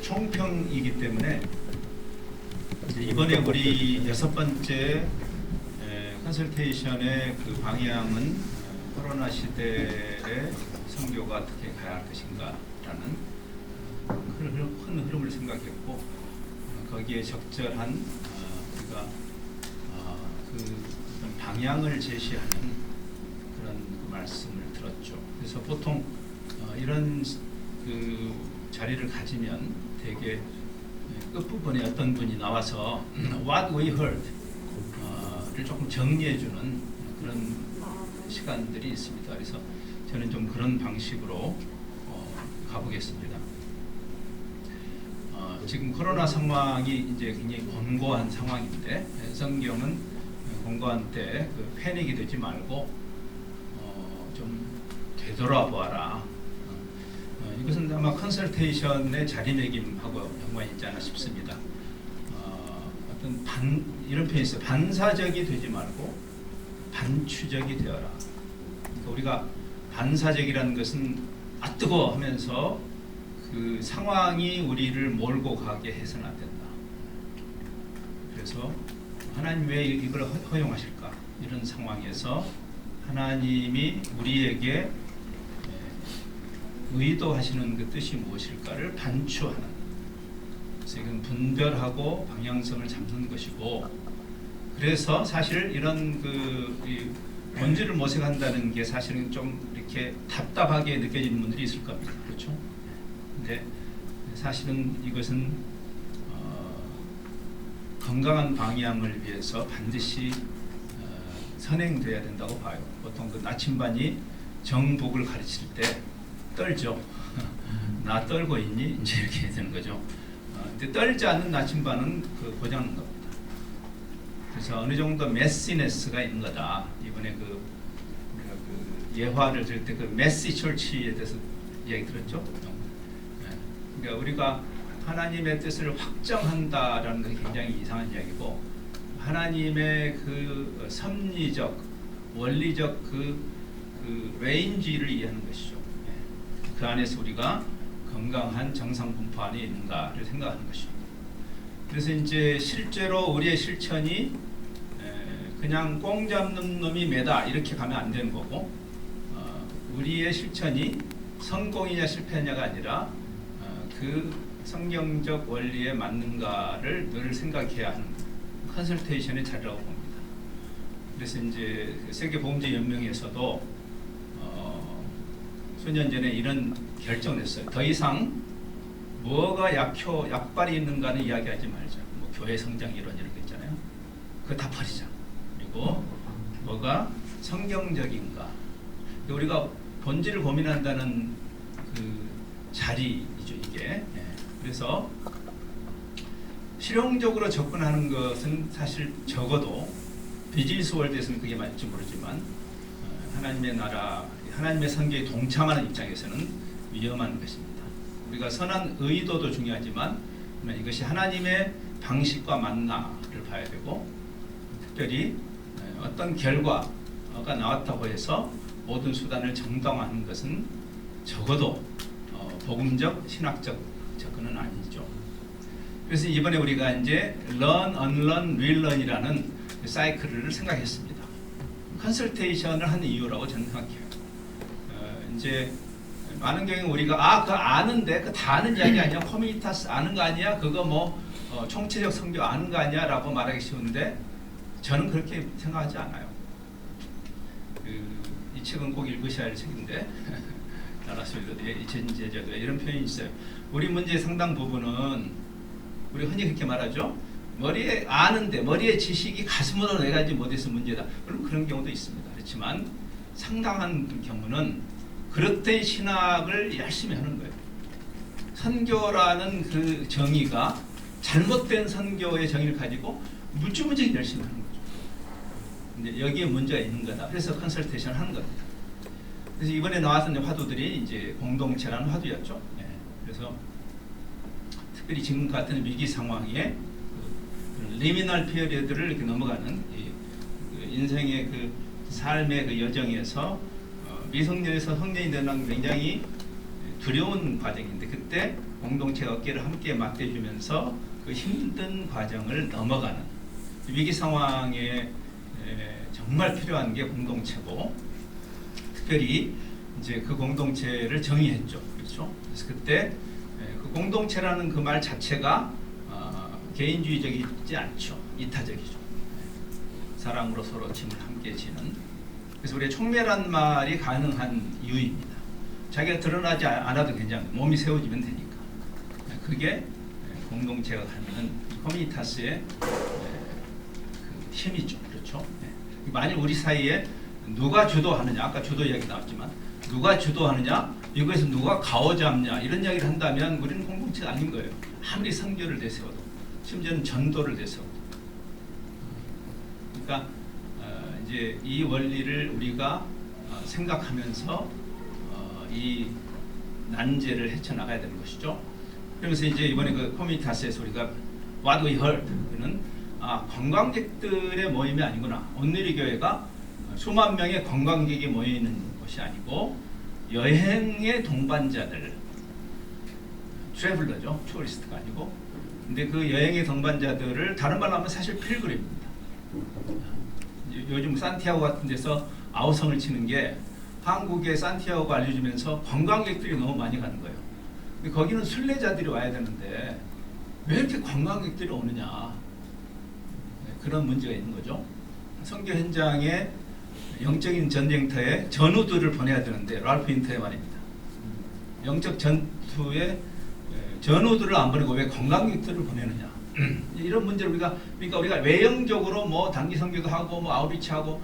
총평이기 때문에 이번에 우리 6번째 컨설테이션의 그 방향은 코로나 시대의 선교가 어떻게 가야 할 것인가라는 큰 흐름을 생각했고 거기에 적절한 우리가 그 방향을 제시하는 그런 말씀을 들었죠. 그래서 보통 이런 그 자리를 가지면 되게 끝부분에 어떤 분이 나와서 What we heard 를 조금 정리해주는 그런 시간들이 있습니다. 그래서 저는 좀 그런 방식으로 가보겠습니다. 지금 코로나 상황이 이제 굉장히 곤고한 상황인데 성경은 곤고한 때 그 패닉이 되지 말고 좀 되돌아보아라. 이것은 아마 컨설테이션의 자리매김하고 연관이 있지 않나 싶습니다. 어떤 이런 표현이 있어요. 반사적이 되지 말고 반추적이 되어라. 그러니까 우리가 반사적이라는 것은 아 뜨거 하면서 그 상황이 우리를 몰고 가게 해서는 안 된다. 그래서 하나님 왜 이걸 허용하실까? 이런 상황에서 하나님이 우리에게 의도하시는 그 뜻이 무엇일까를 반추하는, 그래서 이건 분별하고 방향성을 잡는 것이고, 그래서 사실 이런 그 본질을 모색한다는 게 사실은 좀 이렇게 답답하게 느껴지는 분들이 있을 겁니다. 그렇죠? 근데 사실은 이것은 건강한 방향을 위해서 반드시 선행돼야 된다고 봐요. 보통 그 나침반이 정복을 가르칠 때 떨죠. 나 떨고 있니? 이제 이렇게 되는 거죠. 근데 떨지 않는 나침반은 그 고장난 겁니다. 그래서 어느 정도 메시네스가 있는 거다. 이번에 그 예화를 들을 때 그 메시 철치에 대해서 이야기 들었죠. 그러니까 우리가 하나님의 뜻을 확정한다라는 것이 굉장히 이상한 이야기고, 하나님의 그 섭리적, 원리적 그 레인지를 이해하는 것이죠. 그 안에서 우리가 건강한 정상 분포 안에 있는가를 생각하는 것입니다. 그래서 이제 실제로 우리의 실천이 그냥 꽁 잡는 놈이 매다 이렇게 가면 안 되는 거고, 우리의 실천이 성공이냐 실패냐가 아니라 그 성경적 원리에 맞는가를 늘 생각해야 하는 컨설테이션의 자리라고 봅니다. 그래서 이제 세계보험제연맹에서도 수년 전에 이런 결정을 했어요. 더 이상 뭐가 약발이 있는가는 이야기하지 말자. 뭐 교회 성장 이런 거 있잖아요. 그거 다 버리자. 그리고 뭐가 성경적인가. 우리가 본질을 고민한다는 그 자리이죠, 이게. 그래서 실용적으로 접근하는 것은 사실 적어도 비즈니스 월드에서는 그게 맞을지 모르지만 하나님의 나라, 하나님의 선교에 동참하는 입장에서는 위험한 것입니다. 우리가 선한 의도도 중요하지만 이것이 하나님의 방식과 맞나를 봐야 되고, 특별히 어떤 결과가 나왔다고 해서 모든 수단을 정당화하는 것은 적어도 복음적, 신학적 접근은 아니죠. 그래서 이번에 우리가 이제 learn, unlearn, relearn이라는 사이클을 생각했습니다. 컨설테이션을 하는 이유라고 저는 생각해요. 이제 많은 경우에 우리가 그거 아는데 그 다 아는 이야기 아니야? 커뮤니타스 아는 거 아니야? 그거 뭐 총체적 성교 아는 거 아니야? 라고 말하기 쉬운데 저는 그렇게 생각하지 않아요. 이 책은 꼭 읽으셔야 할 책인데 나라스빌더의 이천제자도 이런 표현이 있어요. 우리 문제의 상당 부분은 우리 흔히 그렇게 말하죠. 머리에 아는데 머리에 지식이 가슴으로 내려가지 못해서 문제다. 물론 그런 경우도 있습니다. 그렇지만 상당한 경우는 그릇된 신학을 열심히 하는 거예요. 선교라는 그 정의가 잘못된 선교의 정의를 가지고 무지무지 열심히 하는 거죠. 근데 여기에 문제가 있는 거다. 그래서 컨설테이션을 하는 겁니다. 그래서 이번에 나왔던 화두들이 이제 공동체라는 화두였죠. 그래서 특별히 지금 같은 위기 상황에 리미널 피어리어드를 이렇게 넘어가는 인생의 그 삶의 그 여정에서 미성년에서 성년이 되는 굉장히 두려운 과정인데, 그때 공동체 어깨를 함께 맞대주면서 그 힘든 과정을 넘어가는 위기 상황에 정말 필요한 게 공동체고, 특별히 이제 그 공동체를 정의했죠. 그렇죠? 그래서 그때 그 공동체라는 그 말 자체가 개인주의적이지 않죠. 이타적이죠. 사랑으로 서로 짐을 함께 지는. 그래서 우리가 총매란 말이 가능한 이유입니다. 자기가 드러나지 않아도 괜찮아요. 몸이 세워지면 되니까. 그게 공동체가 갖는 커뮤니타스의 그 힘이죠. 그렇죠? 만일 우리 사이에 누가 주도하느냐, 아까 주도 이야기 나왔지만 누가 주도하느냐, 이거에서 누가 가오잡냐 이런 이야기를 한다면 우리는 공동체가 아닌 거예요. 아무리 선교를 내세워도, 심지어는 전도를 내세워도. 그러니까 이제 이 원리를 우리가 생각하면서 이 난제를 헤쳐나가야 되는 것이죠. 그러면서 이제 이번에 그 커뮤니타스에서 우리가 What we heard는 관광객들의 모임이 아니구나. 온누리 교회가 수만 명의 관광객이 모여 있는 것이 아니고 여행의 동반자들, 트래블러죠, 투어리스트가 아니고. 근데 그 여행의 동반자들을 다른 말로 하면 사실 필그림입니다. 요즘 산티아고 같은 데서 아우성을 치는 게 한국의 산티아고가 알려주면서 관광객들이 너무 많이 가는 거예요. 근데 거기는 순례자들이 와야 되는데 왜 이렇게 관광객들이 오느냐, 그런 문제가 있는 거죠. 선교 현장에 영적인 전쟁터에 전우들을 보내야 되는데, 랄프 인터의 말입니다. 영적 전투에 전우들을 안 보내고 왜 관광객들을 보내느냐. 이런 문제를 그러니까 우리가 외형적으로 뭐 단기 선교도 하고 뭐 아웃리치하고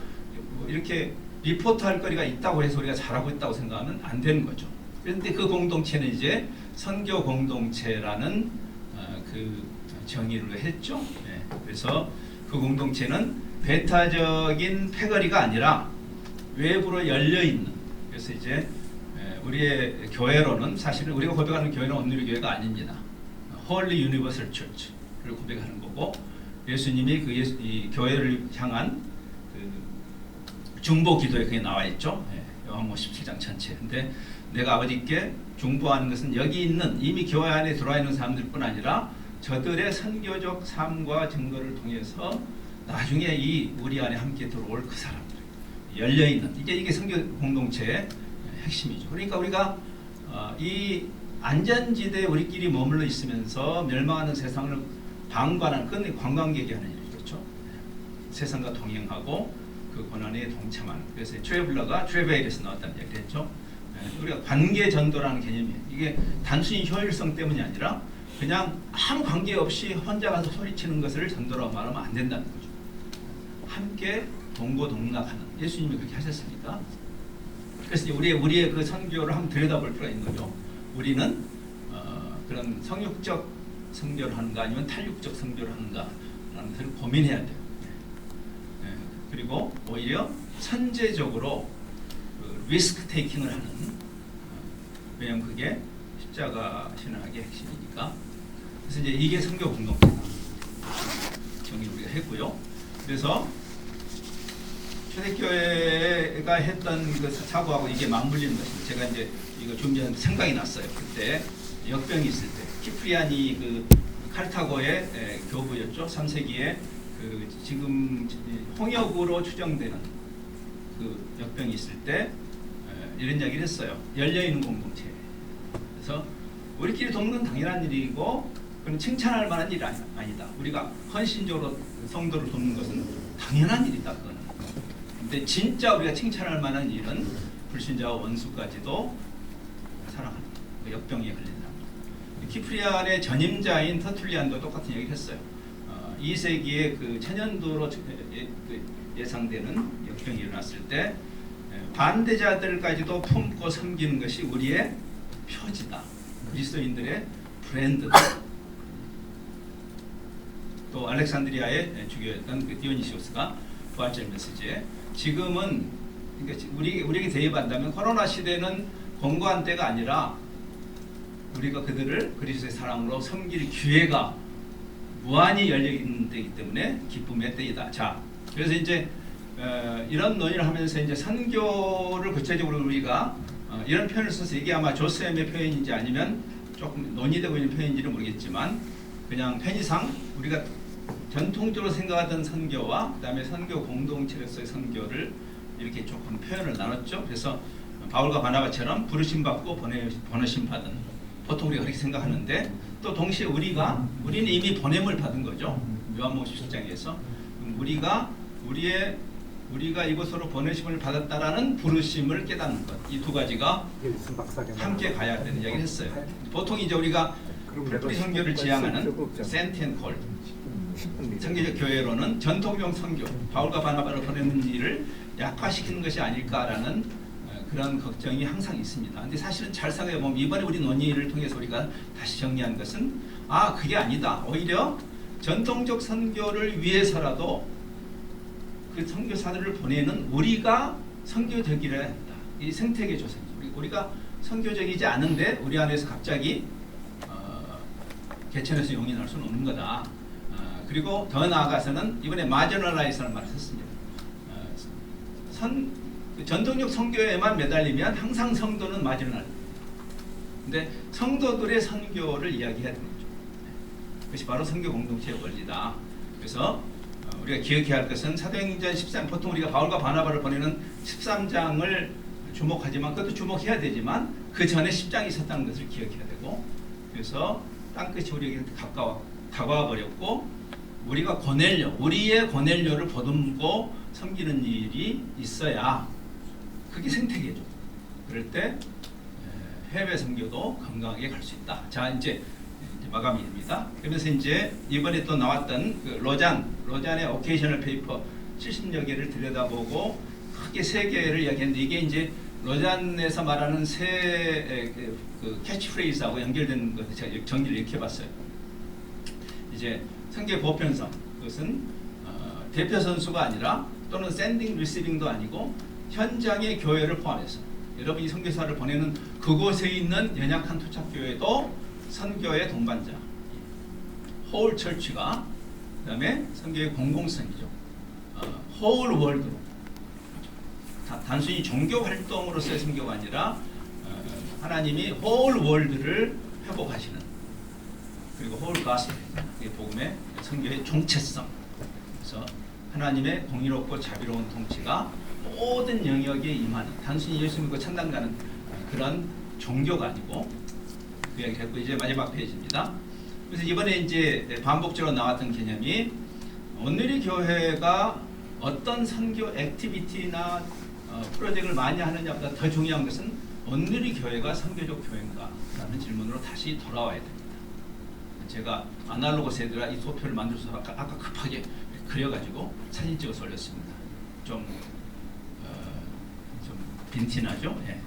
뭐 이렇게 리포트할 거리가 있다고 해서 우리가 잘하고 있다고 생각하면 안 되는 거죠. 그런데 그 공동체는 이제 선교 공동체라는 그 정의를 했죠. 그래서 그 공동체는 배타적인 패거리가 아니라 외부로 열려 있는. 그래서 이제 우리의 교회로는 사실은 우리가 고백하는 교회는 온누리 교회가 아닙니다. 홀리 유니버설 처치를 고백하는 거고, 예수님이 이 교회를 향한 그 중보 기도에 그게 나와 있죠. 요한복음 17장 전체. 근데 내가 아버지께 중보하는 것은 여기 있는 이미 교회 안에 들어와 있는 사람들뿐 아니라 저들의 선교적 삶과 증거를 통해서 나중에 우리 안에 함께 들어올 그 사람들, 열려 있는, 이게 선교 공동체의 핵심이죠. 그러니까 우리가 이 안전지대에 우리끼리 머물러 있으면서 멸망하는 세상을 방관하는, 그건 관광객이 하는 일이겠죠. 세상과 동행하고 그 고난에 동참하는. 그래서 트래블러가 트래벨에서 나왔다는 얘기를 했죠. 우리가 관계 전도라는 개념이에요. 이게 단순히 효율성 때문이 아니라 그냥 아무 관계 없이 혼자 가서 소리치는 것을 전도라고 말하면 안 된다는 거죠. 함께 동고동락하는, 예수님이 그렇게 하셨으니까. 그래서 우리의 그 선교를 한번 들여다볼 필요가 있는 거죠. 우리는 그런 성육적 선교를 하는가 아니면 탈육적 선교를 하는가라는 것을 고민해야 돼요. 그리고 오히려 선제적으로 그 리스크 테이킹을 하는, 왜냐하면 그게 십자가 신학의 핵심이니까. 그래서 이제 이게 선교 공동체다 정의 우리가 했고요. 그래서 초대교회가 했던 그 사고하고 이게 맞물리는 것입니다. 제가 이제 이거 준비하는데 생각이 났어요. 그때 역병이 있을 때 키프리안이 그 카르타고의 교부였죠. 3세기에 그 지금 홍역으로 추정되는 그 역병이 있을 때 이런 이야기를 했어요. 열려있는 공동체. 그래서 우리끼리 돕는 건 당연한 일이고 그건 칭찬할 만한 일이 아니다. 우리가 헌신적으로 성도를 돕는 것은 당연한 일이다. 그거는. 근데 진짜 우리가 칭찬할 만한 일은 불신자와 원수까지도 사랑하는 그 역병에 걸린 사람. 키프리안의 전임자인 터툴리안도 똑같은 얘기를 했어요. 2세기에 그 천연도로 예상되는 역병이 일어났을 때 반대자들까지도 품고 섬기는 것이 우리의 표지다. 그리스도인들의 브랜드다. 또 알렉산드리아의 주교였던 그 디오니시오스가 부활절 메시지에 지금은 그러니까 우리에게 대입한다면 코로나 시대는 공고한 때가 아니라 우리가 그들을 그리스도의 사랑으로 섬길 기회가 무한히 열려 있는 때이기 때문에 기쁨의 때이다. 자, 그래서 이제 이런 논의를 하면서 이제 선교를 구체적으로 우리가 이런 표현을 써서 이게 아마 조쌤의 표현인지 아니면 조금 논의되고 있는 표현인지는 모르겠지만 그냥 편의상 우리가 전통적으로 생각하던 선교와 그다음에 선교 공동체로서의 선교를 이렇게 조금 표현을 나눴죠. 그래서 바울과 바나바처럼 부르심 받고 보내심 받은, 보통 우리가 그렇게 생각하는데 또 동시에 우리는 이미 보냄을 받은 거죠. 요한복음 17장에서 우리가 이곳으로 보내심을 받았다라는 부르심을 깨닫는 것, 이 두 가지가 함께 가야 되는 이야기를 했어요. 보통 이제 우리가 풀뿌리 선교를 지향하는 센트 앤 콜 선교적 교회로는 전통적 선교, 바울과 바나바를 보내는 일을 약화시키는 것이 아닐까라는 그런 걱정이 항상 있습니다. 근데 사실은 잘 생각해 보면 이번에 우리 논의를 통해서 우리가 다시 정리한 것은 그게 아니다. 오히려 전통적 선교를 위해서라도 그 선교사들을 보내는 우리가 선교적이라 한다. 이 생태계 조성이죠. 우리가 선교적이지 않은데 우리 안에서 갑자기 개천에서 용이 날 수는 없는 거다. 그리고 더 나아가서는 이번에 마저널라이즈라는 말을 썼습니다. 전통적 선교에만 매달리면 항상 성도는 마저널. 근데 성도들의 선교를 이야기해야 되는 거죠. 그것이 바로 선교 공동체의 원리다. 그래서 우리가 기억해야 할 것은 사도행전 13, 보통 우리가 바울과 바나바를 보내는 13장을 주목하지만 그것도 주목해야 되지만 그 전에 10장이 있었다는 것을 기억해야 되고, 그래서 땅끝이 우리에게 다가와 버렸고 우리가 우리의 고넬료를 보듬고 섬기는 일이 있어야 그게 생태계죠. 그럴 때 해외 선교도 건강하게 갈 수 있다. 자, 이제 마감이 됩니다. 그러면서 이제 이번에 또 나왔던 그 로잔의 오케이셔널 페이퍼 70여 개를 들여다보고 크게 3개를 이야기했는데, 이게 이제 로잔에서 말하는 그 캐치프레이즈하고 연결된 것을 제가 정리를 이렇게 해봤어요. 이제 선교의 보편성, 그것은 대표 선수가 아니라 또는 샌딩 리시빙도 아니고 현장의 교회를 포함해서 여러분이 선교사를 보내는 그곳에 있는 연약한 토착교회도 선교의 동반자, 홀 철치가, 그 다음에 선교의 공공성이죠. 홀 월드로, 단순히 종교 활동으로서의 선교가 아니라 하나님이 홀 월드를 회복하시는, 그리고 홀 가스펠, 복음의 선교의 정체성. 그래서 하나님의 공의롭고 자비로운 통치가 모든 영역에 임하는, 단순히 예수 믿고 천당 가는 그런 종교가 아니고, 그 이야기를 했고, 이제 마지막 페이지입니다. 그래서 이번에 이제 반복적으로 나왔던 개념이, 오늘의 교회가 어떤 선교 액티비티나 프로젝트를 많이 하느냐보다 더 중요한 것은 오늘의 교회가 선교적 교회인가 라는 질문으로 다시 돌아와야 됩니다. 제가 아날로그 세대라 이 도표를 만들어서 아까 급하게 그려가지고 사진 찍어서 올렸습니다. 좀 빈티나죠? 예.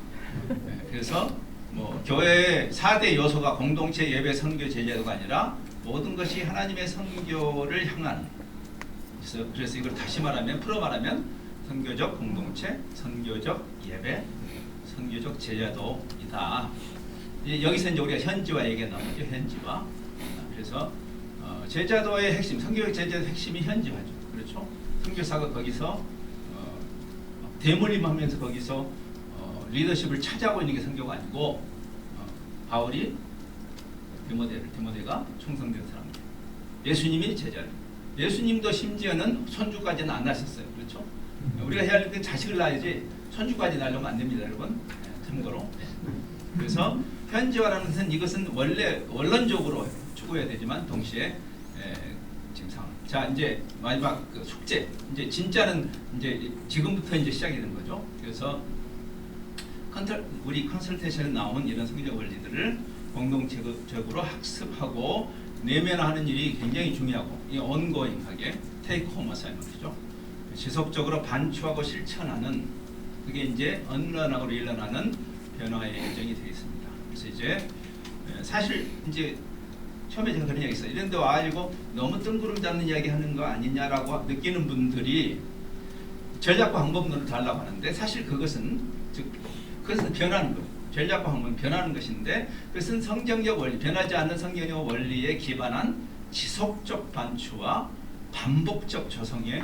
그래서 뭐 교회의 4대 요소가 공동체, 예배, 선교, 제자도가 아니라 모든 것이 하나님의 선교를 향한, 그래서 이걸 다시 풀어 말하면 선교적 공동체, 선교적 예배, 선교적 제자도이다. 여기서 이제 우리가 현지화 얘기가 나오죠. 현지화. 그래서 제자도의 핵심, 선교적 제자도의 핵심이 현지화죠. 그렇죠? 선교사가 거기서 대물림하면서 거기서 리더십을 차지하고 있는 게 선교가 아니고, 바울이 디모데가 충성된 사람들, 예수님이 제자를, 예수님도 심지어는 손주까지는 안 낳으셨어요. 그렇죠? 우리가 해야 할 때 자식을 낳아야지 손주까지 낳으려면 안 됩니다, 여러분. 참고로. 그래서 현지화라는 것은, 이것은 원론적으로 추구해야 되지만 동시에 지금 상황. 자, 이제 마지막 그 숙제. 이제 진짜는 이제 지금부터 이제 시작이 되는 거죠. 그래서 우리 컨설테이션에 나온 이런 성경 원리들을 공동체적으로 학습하고 내면화하는 일이 굉장히 중요하고, 이 ongoing하게 take home assignment이죠. 지속적으로 반추하고 실천하는, 그게 이제 언런하고 릴런하는 변화의 예정이 되어 있습니다. 그래서 이제 사실 이제 처음에 제가 그런 이야기 했어요. 이런 데 와가지고 너무 뜬구름 잡는 이야기 하는 거 아니냐라고 느끼는 분들이 전략과 방법론을 달라고 하는데, 사실 그것은 변하는 거예요. 전략과 방법은 변하는 것인데, 그것은 성경적 원리, 변하지 않는 성경적 원리에 기반한 지속적 반추와 반복적 조성의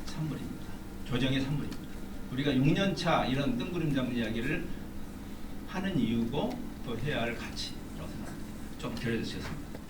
산물입니다. 조정의 산물입니다. 우리가 6년차 이런 뜬구름 잡는 이야기를 하는 이유고 또 해야 할 가치라고 생각합니다. 좀 결여되셨습니다.